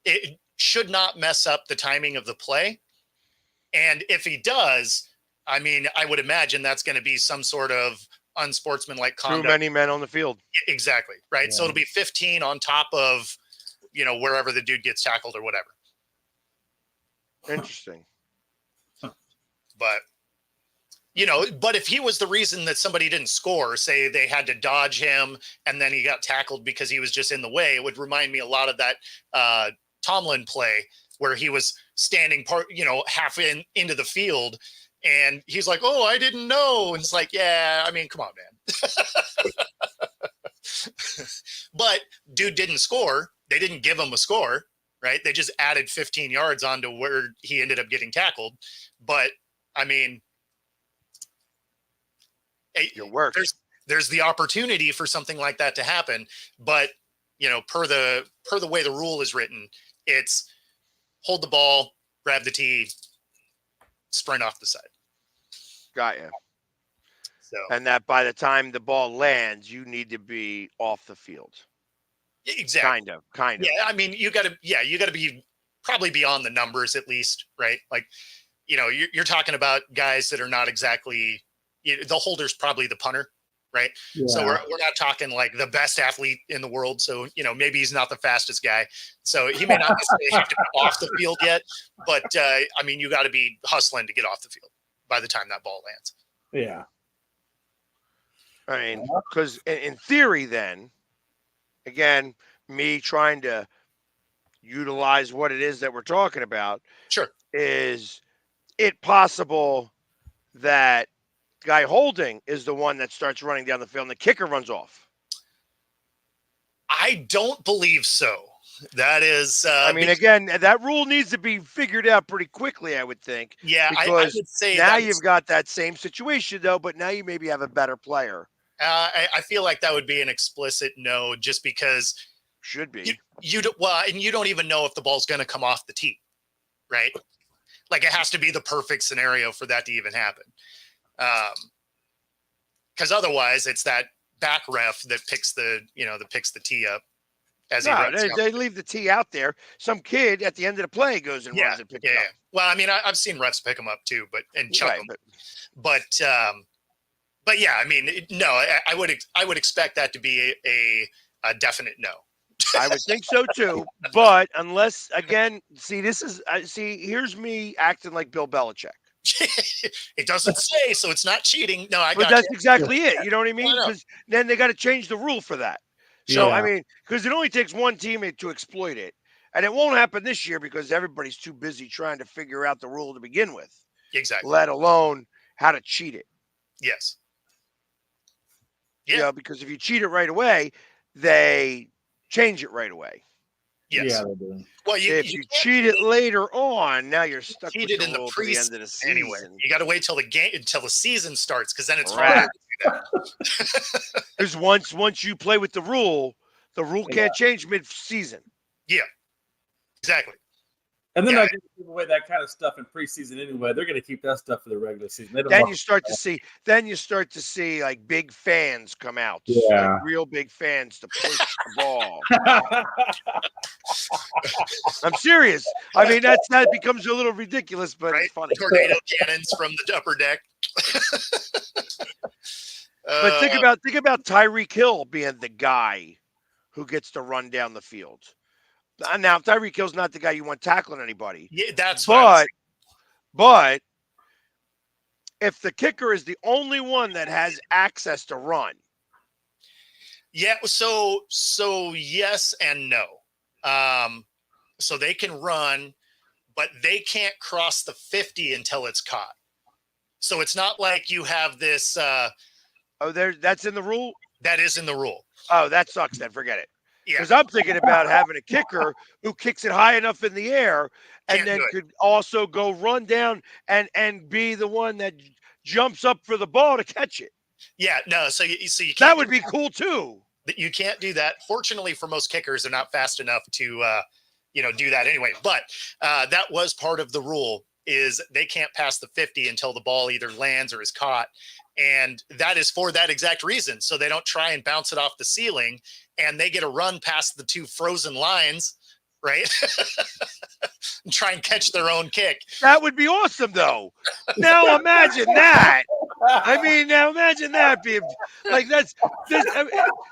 it should not mess up the timing of the play. And if he does, I mean, I would imagine that's going to be some sort of unsportsmanlike conduct. Too many men on the field. Exactly. Right. Yeah. So it'll be 15 on top of, wherever the dude gets tackled or whatever. Interesting. But, but if he was the reason that somebody didn't score, say they had to dodge him and then he got tackled because he was just in the way, it would remind me a lot of that Tomlin play where he was standing half into the field and he's like, "Oh, I didn't know." And it's like, yeah, I mean, come on, man. But dude didn't score. They didn't give him a score, right? They just added 15 yards onto where he ended up getting tackled. But I mean, Your work. There's the opportunity for something like that to happen, but per the way the rule is written, it's hold the ball, grab the tee, sprint off the side. Got you. So And that by the time the ball lands, you need to be off the field. exactly. Kind of. Yeah, I mean, you got to be probably beyond the numbers at least, right? Like, you're talking about guys that are not exactly the holder's probably the punter, right? Yeah. So we're not talking like the best athlete in the world. So maybe he's not the fastest guy. So he may not necessarily have to be off the field yet, but I mean, you got to be hustling to get off the field by the time that ball lands. Yeah. I mean, because in theory, then, again, me trying to utilize what it is that we're talking about, Sure. Is it possible that guy holding is the one that starts running down the field and the kicker runs off? I don't believe so. That is, I mean, again, that rule needs to be figured out pretty quickly, I would think. yeah, I Because would say now you've got that same situation, though, but now you maybe have a better player. I feel like that would be an explicit no, just because Should be. you don't even know if the ball's going to come off the tee, right? Like it has to be the perfect scenario for that to even happen. Because otherwise, it's that back ref that picks the tee up as he runs. They leave the tee out there. Some kid at the end of the play goes and runs and picks it up. Well, I mean, I've seen refs pick them up too, and chuck them. But yeah, I mean, no, I would expect that to be a definite no. I would think so too. But unless, again, here's me acting like Bill Belichick. It doesn't say, so it's not cheating. No, but that's exactly it. You know what I mean? Because then they got to change the rule for that. So, I mean, because it only takes one teammate to exploit it. And it won't happen this year because everybody's too busy trying to figure out the rule to begin with. Exactly. Let alone how to cheat it. Yes. Yeah. Because if you cheat it right away, they change it right away. Yes. Yeah, they do. Well, if you cheat it later on, now you're stuck with the in the rule to the end of the season. Anyway, you got to wait till the season starts because then it's harder to do that. Because once you play with the rule can't change mid-season. Yeah, exactly. And then I give away that kind of stuff in preseason anyway. They're going to keep that stuff for the regular season. Then you start to see like big fans come out, like real big fans to push the ball. I'm serious. I mean, that becomes a little ridiculous, but it's funny. Tornado cannons from the upper deck. But think about Tyreek Hill being the guy who gets to run down the field. Now, Tyreek Hill's not the guy you want tackling anybody. Yeah, that's but if the kicker is the only one that has access to run. Yeah, so yes and no. So they can run, but they can't cross the 50 until it's caught. So it's not like you have this that's in the rule? That is in the rule. Oh, that sucks then. Forget it. Because Yeah. I'm thinking about having a kicker who kicks it high enough in the air and then could also go run down and be the one that jumps up for the ball to catch it. Yeah, no. So you can't. That would be cool too. You can't do that. Fortunately for most kickers, they're not fast enough to do that anyway. But that was part of the rule is they can't pass the 50 until the ball either lands or is caught. And that is for that exact reason. So they don't try and bounce it off the ceiling and they get a run past the two frozen lines, right? And try and catch their own kick. That would be awesome, though. Now imagine that. I mean, now imagine that being like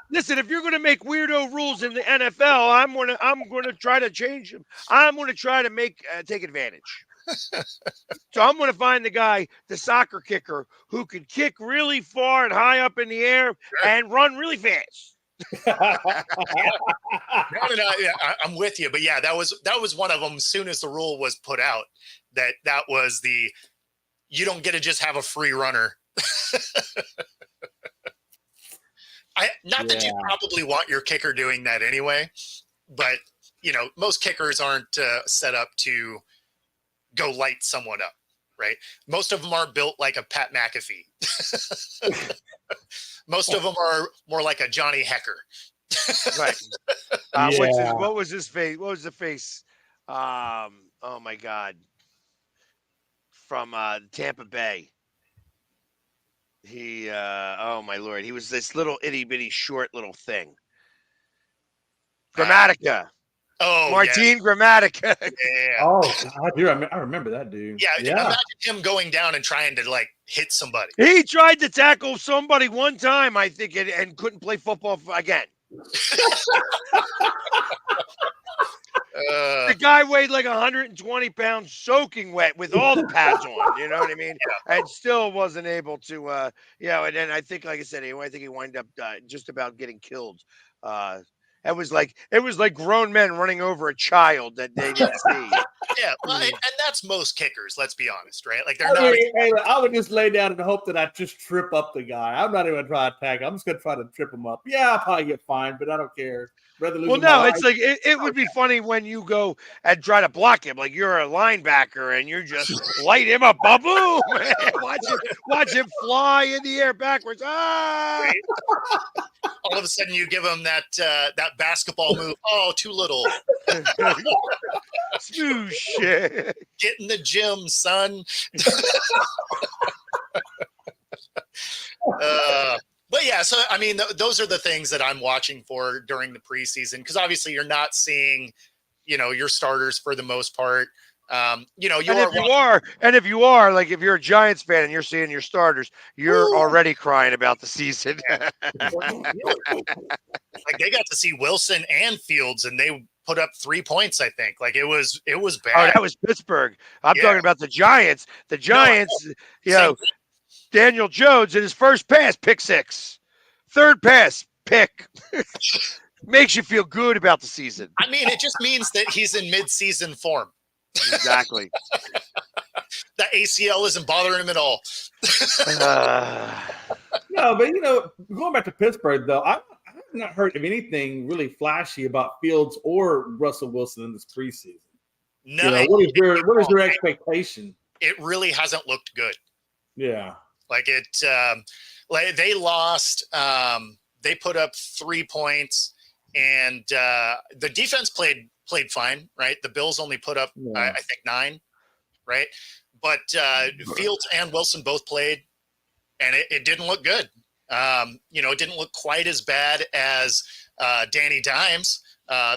listen, if you're going to make weirdo rules in the NFL, I'm going to try to change them. I'm going to try to take advantage. So I'm going to find the soccer kicker who can kick really far and high up in the air and run really fast. No, I'm with you, but yeah, that was one of them. As soon as the rule was put out, that was you don't get to just have a free runner. That you probably want your kicker doing that anyway, but most kickers aren't set up to go light someone up, right? Most of them are built like a Pat McAfee. Most of them are more like a Johnny Hecker. Right. What was his face? What was the face? Oh my God. from Tampa Bay. He, oh my lord, he was this little itty bitty short little thing. Grammatica. Oh, Martin Grammatica. yeah. Oh, I remember that dude. Yeah. Imagine him going down and trying to like hit somebody. He tried to tackle somebody one time, I think, and couldn't play football again. The guy weighed like 120 pounds, soaking wet with all the pads on. You know what I mean? Yeah. And still wasn't able to, And then I think, like I said, I think he wound up just about getting killed. It was like grown men running over a child that they didn't see. Yeah, well, and that's most kickers. Let's be honest, right? Like they're not. I would just lay down and hope that I just trip up the guy. I'm not even gonna try to tag him. I'm just gonna try to trip him up. Yeah, I'll probably get fined, but I don't care. Well, no, it's like it would be funny when you go and try to block him, like you're a linebacker and you're just light him up, boom! watch him fly in the air backwards. Ah! All of a sudden, you give him that basketball move. Oh, too little. Swoosh! Get in the gym, son. But yeah, so I mean, those are the things that I'm watching for during the preseason, because obviously you're not seeing, your starters for the most part. If you are, like, if you're a Giants fan and you're seeing your starters, you're already crying about the season. Like they got to see Wilson and Fields, and they put up 3 points. I think like it was bad. Oh, that was Pittsburgh. I'm talking about the Giants. The Giants, Daniel Jones in his first pass, pick six. Third pass, pick. Makes you feel good about the season. I mean, it just means that he's in mid-season form. Exactly. The ACL isn't bothering him at all. No, but going back to Pittsburgh though, I have not heard of anything really flashy about Fields or Russell Wilson in this preseason. No. What is your expectation? It really hasn't looked good. Yeah. Like they lost. They put up 3 points, and the defense played fine, right? The Bills only put up, I think, 9, right? But Fields and Wilson both played, and it didn't look good. It didn't look quite as bad as Danny Dimes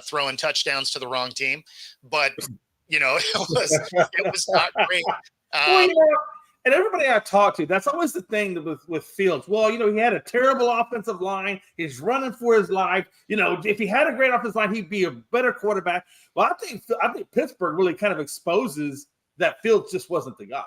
throwing touchdowns to the wrong team, but it was not great. And everybody I talk to, that's always the thing with Fields. Well, he had a terrible offensive line. He's running for his life. If he had a great offensive line, he'd be a better quarterback. Well, I think Pittsburgh really kind of exposes that Fields just wasn't the guy.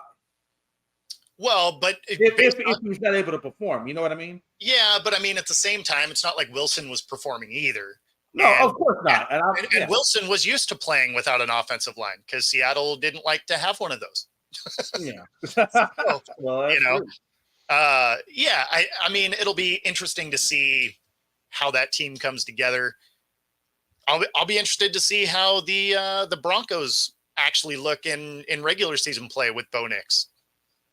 Well, but if he's not able to perform, you know what I mean? Yeah, but I mean, at the same time, it's not like Wilson was performing either. No, of course not. And Wilson was used to playing without an offensive line because Seattle didn't like to have one of those. Yeah. Well, I mean, it'll be interesting to see how that team comes together. I'll be interested to see how the Broncos actually look in regular season play with Bo Nix.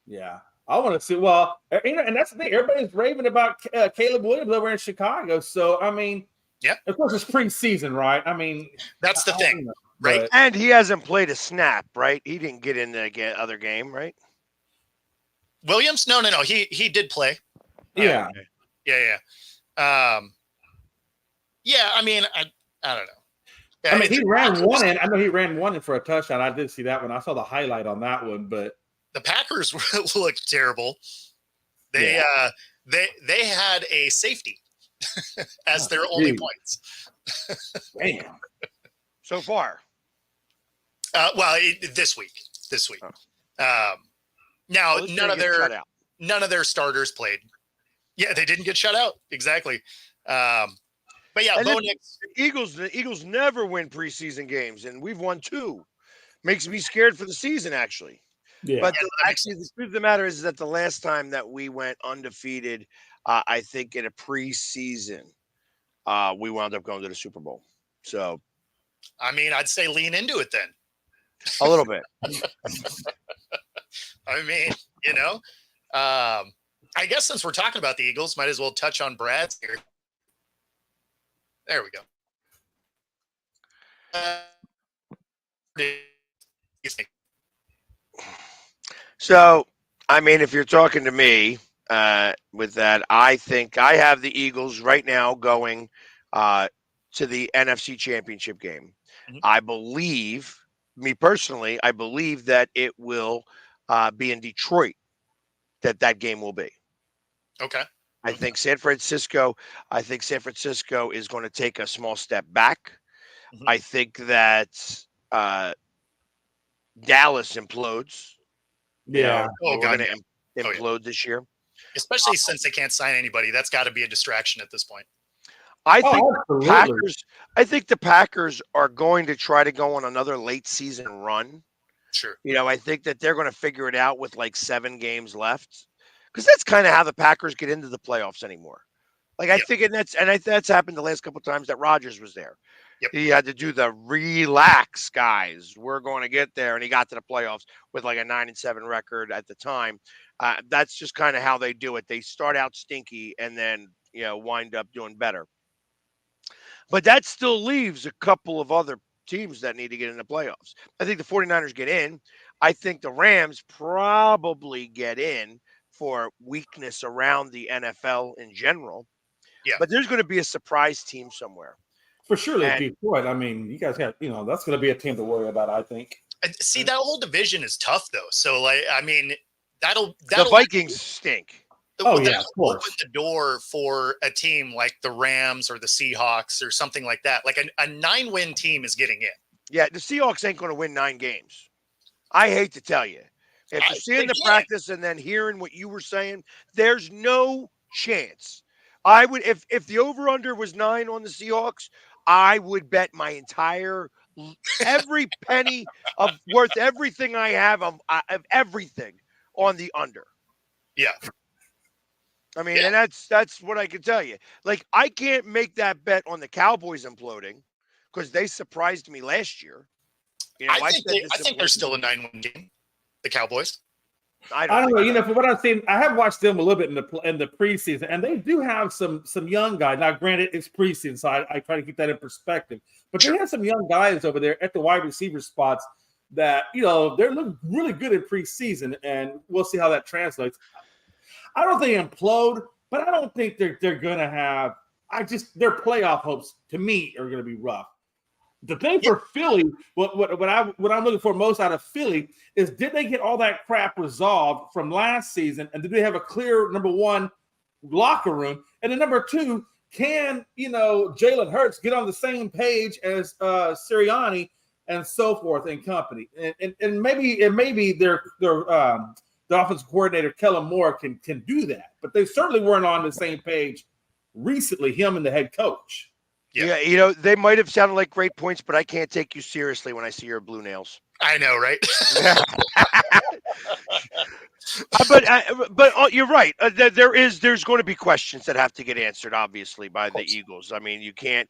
Yeah, I want to see. Well, and that's the thing. Everybody's raving about Caleb Williams over in Chicago. So, I mean, yeah, of course it's preseason, right? I mean, that's the thing. Right. And he hasn't played a snap, right? He didn't get in the other game, right? Williams? No. He did play. Yeah. Yeah. I mean, I don't know. Yeah, I mean, he ran one in. I know he ran one in for a touchdown. I did see that one. I saw the highlight on that one, but the Packers looked terrible. They had a safety as their only points. Damn. So far. This week. Now, none of their starters played. Yeah, they didn't get shut out. Exactly. But yeah, Bo Nix. The Eagles never win preseason games, and we've won 2. Makes me scared for the season, actually. Yeah. But actually, the truth of the matter is that the last time that we went undefeated, I think in a preseason, we wound up going to the Super Bowl. So, I mean, I'd say lean into it then. A little bit. I mean, I guess since we're talking about the Eagles, might as well touch on Brad's here. There we go. So, I mean, if you're talking to me with that, I think I have the Eagles right now going to the NFC Championship game. Mhm. I believe, me personally, I believe that it will be in Detroit that game will be. Okay. I Okay. think San Francisco. I think San Francisco is going to take a small step back. Mhm. I think that uh, Dallas implodes. Yeah. Oh We're God, going yeah. to Oh yeah. implode this year. Especially since they can't sign anybody, that's got to be a distraction at this point. I think Oh, the absolutely. Packers. I think the Packers are going to try to go on another late season run. Sure. I think that they're going to figure it out with like 7 games left, because that's kind of how the Packers get into the playoffs anymore. Like I Yep. think, and that's happened the last couple of times that Rodgers was there. Yep. He had to do the relax, guys. We're going to get there, and he got to the playoffs with like a 9-7 record at the time. That's just kind of how they do it. They start out stinky and then wind up doing better. But that still leaves a couple of other teams that need to get in the playoffs. I think the 49ers get in. I think the Rams probably get in for weakness around the NFL in general. Yeah. But there's going to be a surprise team somewhere. For sure, And Detroit. I mean, you guys have, that's going to be a team to worry about, I think. See, that whole division is tough though. So like, I mean, that'll the Vikings stink. Oh, yeah, that'll of course. open the door for a team like the Rams or the Seahawks or something like that. Like a 9-win team is getting in. Yeah, the Seahawks ain't going to win 9 games. I hate to tell you. After seeing the practice and then hearing what you were saying, there's no chance. I would, if the over-under was 9 on the Seahawks, I would bet my every penny of worth everything I have of everything on the under. Yeah. I mean, and that's what I can tell you. Like, I can't make that bet on the Cowboys imploding because they surprised me last year. I think they're still a 9-win team. The Cowboys. I don't know. From what I've seen, I have watched them a little bit in the preseason, and they do have some young guys. Now, granted, it's preseason, so I try to keep that in perspective. But they have some young guys over there at the wide receiver spots that they're looking really good in preseason, and we'll see how that translates. I don't think implode, but I don't think they're gonna have. Their playoff hopes to me are gonna be rough. The thing for Philly, what I'm looking for most out of Philly is, did they get all that crap resolved from last season, and did they have a clear number one locker room, and then number two, can Jalen Hurts get on the same page as Sirianni and so forth and company, and maybe their the offensive coordinator Kellen Moore can do that, but they certainly weren't on the same page recently. Him and the head coach. Yeah, they might have sounded like great points, but I can't take you seriously when I see your blue nails. I know, right? But you're right. There's going to be questions that have to get answered, obviously, by the Eagles. I mean, you can't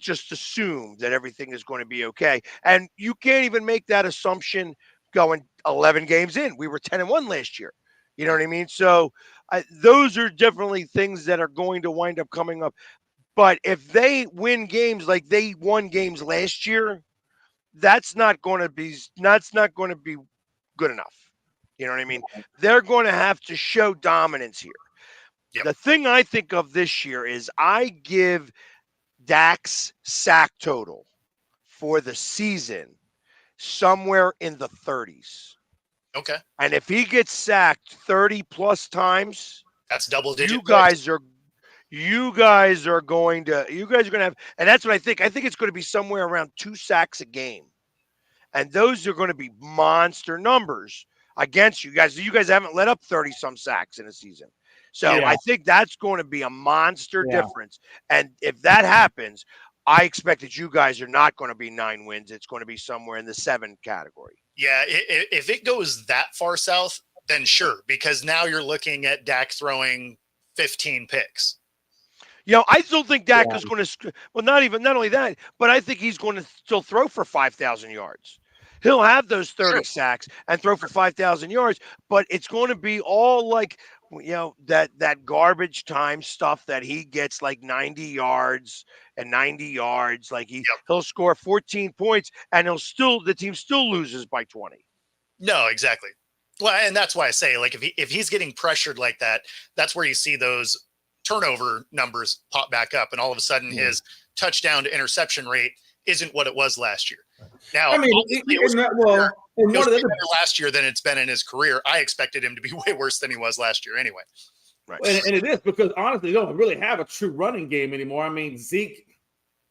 just assume that everything is going to be okay, and you can't even make that assumption going 11 games in. We were 10-1 last year. You know what I mean? So those are definitely things that are going to wind up coming up. But if they win games like they won games last year, that's not going to be good enough. You know what I mean? They're going to have to show dominance here. Yep. The thing I think of this year is I give Dak's sack total for the season somewhere in the 30s. Okay. And if he gets sacked 30 plus times, that's double digit. You guys are going to have, and that's what I think. I think it's going to be somewhere around 2 sacks a game. And those are going to be monster numbers against you guys. You guys haven't let up 30-some sacks in a season. So I think that's going to be a monster difference. And if that happens, I expect that you guys are not going to be 9 wins. It's going to be somewhere in the 7 category. Yeah, if it goes that far south, then sure, because now you're looking at Dak throwing 15 picks. I still think Dak is going to, not only that, but I think he's going to still throw for 5,000 yards. He'll have those 30 sacks and throw for 5,000 yards, but it's going to be all like, that garbage time stuff that he gets like 90 yards and 90 yards. Like he'll score 14 points and the team still loses by 20. No, exactly. Well, and that's why I say, like, if he's getting pressured like that, that's where you see those turnover numbers pop back up, and all of a sudden his touchdown to interception rate isn't what it was last year. Now, I mean, it was, and it was one of the better last year than it's been in his career. I expected him to be way worse than he was last year anyway. Right. And it is because honestly, they don't really have a true running game anymore. I mean, Zeke,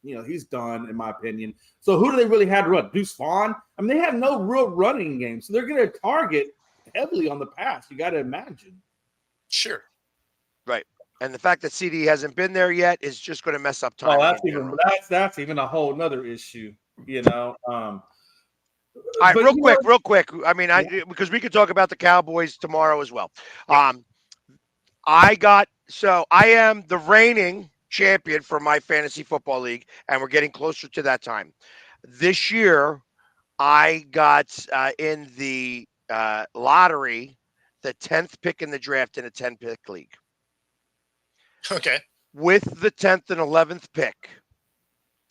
he's done in my opinion. So who do they really have to run? Deuce Vaughn? I mean, they have no real running game, so they're going to target heavily on the pass. You got to imagine. Sure. Right. And the fact that CD hasn't been there yet is just going to mess up Oh, timing. that's even a whole nother issue. All right, real quick. I mean, because we could talk about the Cowboys tomorrow as well. Yeah. I am the reigning champion for my fantasy football league, and we're getting closer to that time. This year, I got in the lottery, the 10th pick in the draft in a 10-pick league. Okay. With the 10th and 11th pick,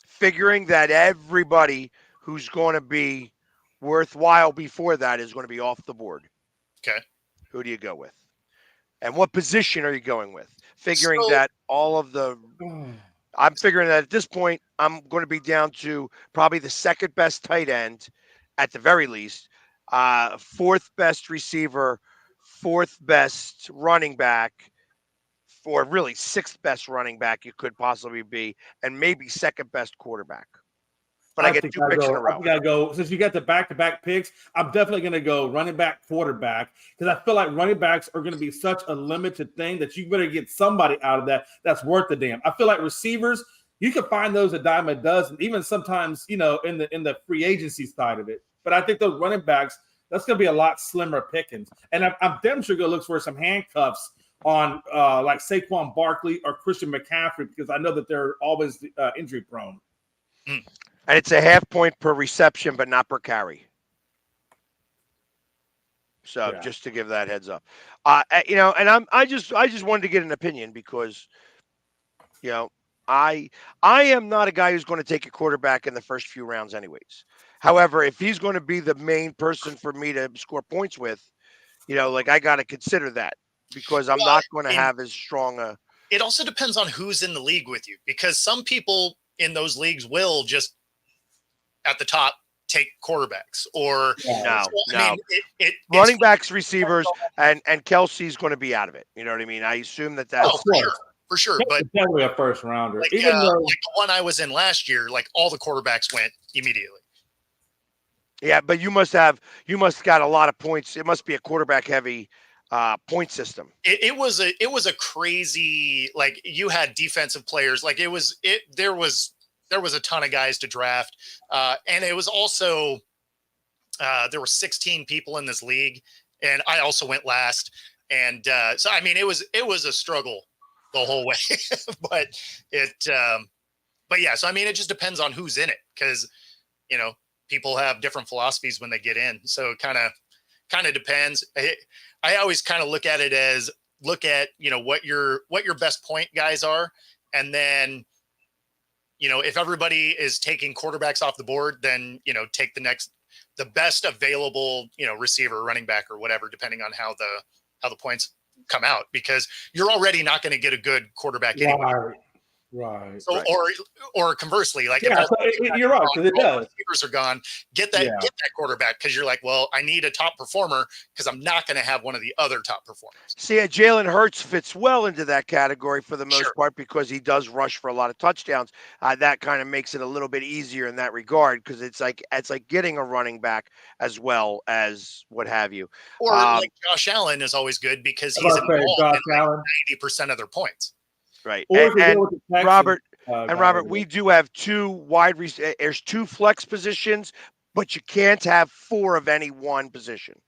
figuring that everybody who's going to be worthwhile before that is going to be off the board. Okay. Who do you go with? And what position are you going with? Figuring that I'm figuring that at this point, I'm going to be down to probably the second best tight end at the very least, fourth best receiver, fourth best running back, or really sixth best running back you could possibly be, and maybe second best quarterback. But I get 2 picks in a row. I gotta go. Since you got the back-to-back picks, I'm definitely gonna go running back, quarterback, because I feel like running backs are gonna be such a limited thing that you better get somebody out of that that's worth the damn. I feel like receivers, you can find those a dime a dozen, even sometimes in the free agency side of it. But I think those running backs, that's gonna be a lot slimmer pickings. And I'm damn sure gonna look for some handcuffs on like Saquon Barkley or Christian McCaffrey, because I know that they're always injury prone. And it's a half point per reception, but not per carry. So just to give that heads up, and I just wanted to get an opinion because, I am not a guy who's going to take a quarterback in the first few rounds anyways. However, if he's going to be the main person for me to score points with, I got to consider that because I'm not going to have as strong a. It also depends on who's in the league with you, because some people in those leagues will just at the top take quarterbacks or running backs, receivers, and Kelsey's going to be out of it. You know what I mean? I assume that's for sure. But definitely a first rounder. Like the one I was in last year, like all the quarterbacks went immediately. Yeah, but you must got a lot of points. It must be a quarterback heavy point system. It was a crazy, like, you had defensive players, like there was a ton of guys to draft. And it was also, there were 16 people in this league, and I also went last. And so, I mean, it was a struggle the whole way, but yeah, so, I mean, it just depends on who's in it. 'Cause people have different philosophies when they get in. So it kind of depends. I always kind of look at it as what your best point guys are. And then, if everybody is taking quarterbacks off the board, then, take the best available, receiver, running back, or whatever, depending on how the points come out, because you're already not going to get a good quarterback anyway. Right. So, or conversely, like, you're right, because it does. Receivers are gone. Get that quarterback, because you're like, well, I need a top performer because I'm not going to have one of the other top performers. See, Jalen Hurts fits well into that category for the most part because he does rush for a lot of touchdowns. That kind of makes it a little bit easier in that regard, because it's like getting a running back as well as what have you. Or like Josh Allen is always good because he's involved in 90% of their points. Right. And Robert, we do have there's 2 flex positions, but you can't have 4 of any one position.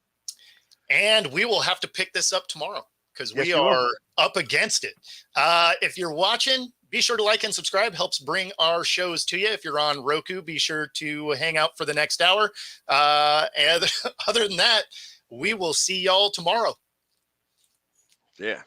And we will have to pick this up tomorrow because we are up against it. If you're watching, be sure to like and subscribe. Helps bring our shows to you. If you're on Roku, be sure to hang out for the next hour. And other than that, we will see y'all tomorrow. Yeah.